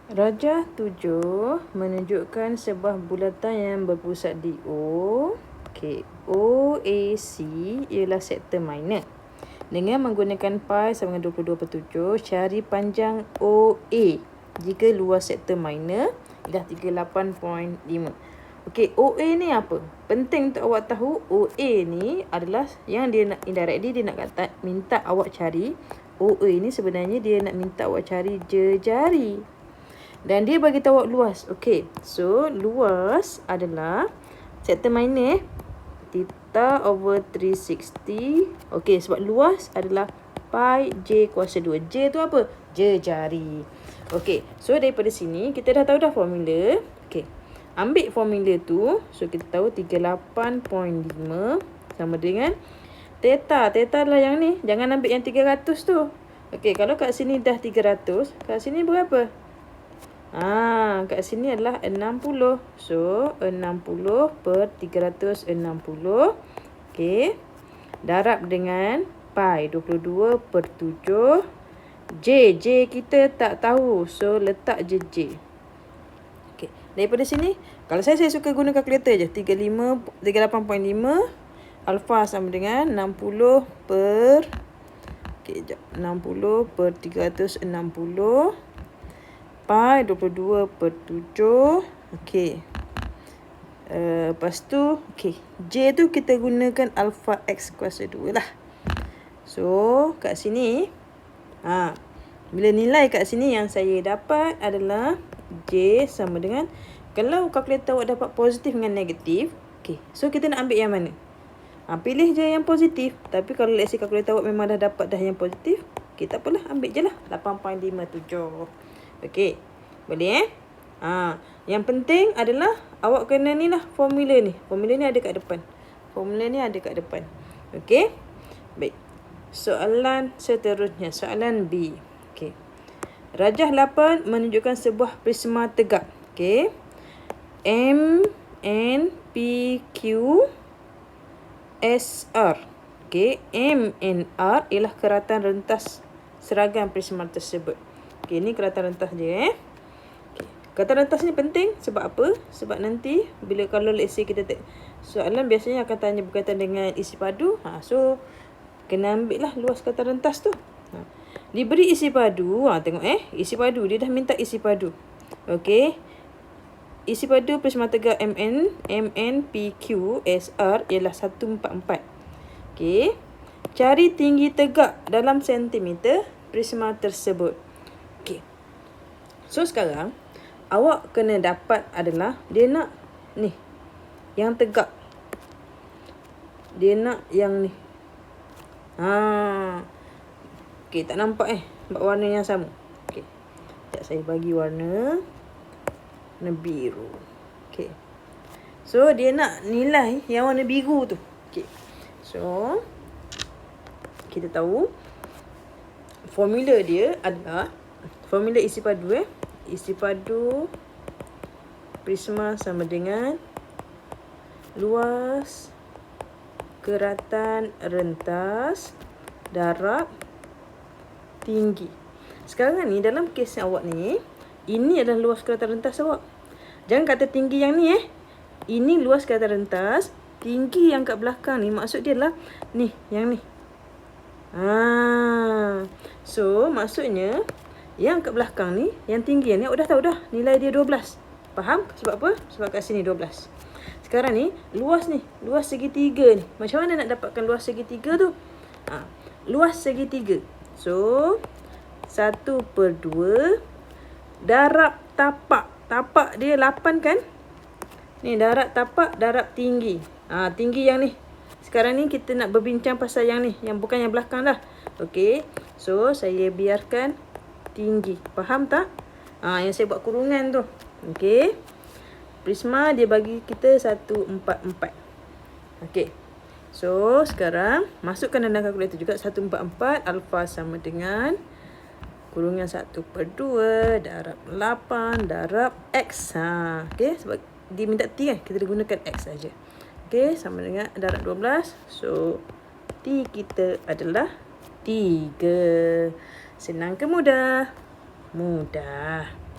Rajah 7 menunjukkan sebuah bulatan yang berpusat di O. Okey, OAC ialah sektor minor. Dengan menggunakan pi sama dengan 22/7, cari panjang OA jika luas sektor minor ialah 38.5. Okey, OA ni apa? Penting untuk awak tahu, OA ni adalah yang dia nak indirectly dia nak kata minta awak cari. OA ni sebenarnya dia nak minta awak cari jejari. Dan dia bagi tahu awak luas. Okey, so luas adalah sektor minor theta over 360. Okey, sebab luas adalah pi J kuasa 2. J tu apa? Jejari. Okey, so daripada sini kita dah tahu dah formula. Okey, ambil formula tu. So kita tahu 38.5 sama dengan theta. Theta adalah yang ni. Jangan ambil yang 300 tu. Okey, kalau kat sini dah 300, kat sini berapa? Kat sini adalah 60. So, 60 per 360. Okey. Darab dengan pi 22/7. J kita tak tahu. So, letak je J. Okey. Daripada sini, kalau saya suka guna kalkulator je. 38.5. Alfa sama dengan 60 per... Okey, sekejap. 60 per 360. Pi 22/7. Okey. Lepas tu, okey. J tu kita gunakan alfa X kuasa 2 lah. So, kat sini, bila nilai kat sini yang saya dapat adalah J sama dengan, kalau kalkulator awak dapat positif dengan negatif, okey. So, kita nak ambil yang mana? Pilih je yang positif. Tapi kalau let's say kalkulator awak memang dah dapat dah yang positif, okey, tak apalah, ambil je lah 8.57. Okey, boleh yang penting adalah awak kena ni lah formula ni. Formula ni ada kat depan. Okey, baik. Soalan seterusnya, soalan B. Okey, rajah 8 menunjukkan sebuah prisma tegak. Okey, MNPQ SR. Okey, M and R ialah keratan rentas seragam prisma tersebut. Okey, ni keratan rentas dia. Okay. Keratan rentas ni penting sebab apa? Sebab nanti bila kalau let's say kita soalan biasanya akan tanya berkaitan dengan isi padu. So kena ambil lah luas keratan rentas tu. Diberi isi padu. Tengok isi padu. Dia dah minta isi padu. Okey. Isi padu prisma tegak MNPQ SR ialah 144. Okey. Cari tinggi tegak dalam sentimeter prisma tersebut. Okey. So sekarang awak kena dapat adalah dia nak ni yang tegak. Dia nak yang ni. Okey, tak nampak sebab warna yang sama. Okey. Sekejap saya bagi warna biru. Okey. So dia nak nilai yang warna biru tu. Okey. So kita tahu formula dia adalah formula isi padu isi padu prisma sama dengan luas keratan rentas darab tinggi. Sekarang ni dalam kes awak ni, ini adalah luas keratan rentas awak. Jangan kata tinggi yang ni Ini luas keratan rentas, tinggi yang kat belakang ni maksud dia adalah ni, yang ni. So maksudnya yang kat belakang ni, yang tinggi ni awak dah tahu dah nilai dia 12. Faham? Sebab apa? Sebab kat sini 12. Sekarang ni luas segitiga ni. Macam mana nak dapatkan luas segitiga tu? Luas segitiga. So 1/2 darab tapak. Tapak dia 8 kan? Ni darab tapak darab tinggi. Tinggi yang ni. Sekarang ni kita nak berbincang pasal yang ni, yang bukan yang belakang dah. Okey. So saya biarkan tinggi. Faham tak? Yang saya buat kurungan tu. Okey. Prisma dia bagi kita 144. Okey. So sekarang masukkan dalam kalkulator juga 144 alfa sama dengan kurungan 1/2 darab 8 darab X. Okey, sebab dia minta T kan, kita gunakan X saja. Okey, sama dengan darab 12. So T kita adalah 3. Senang ke mudah? Mudah.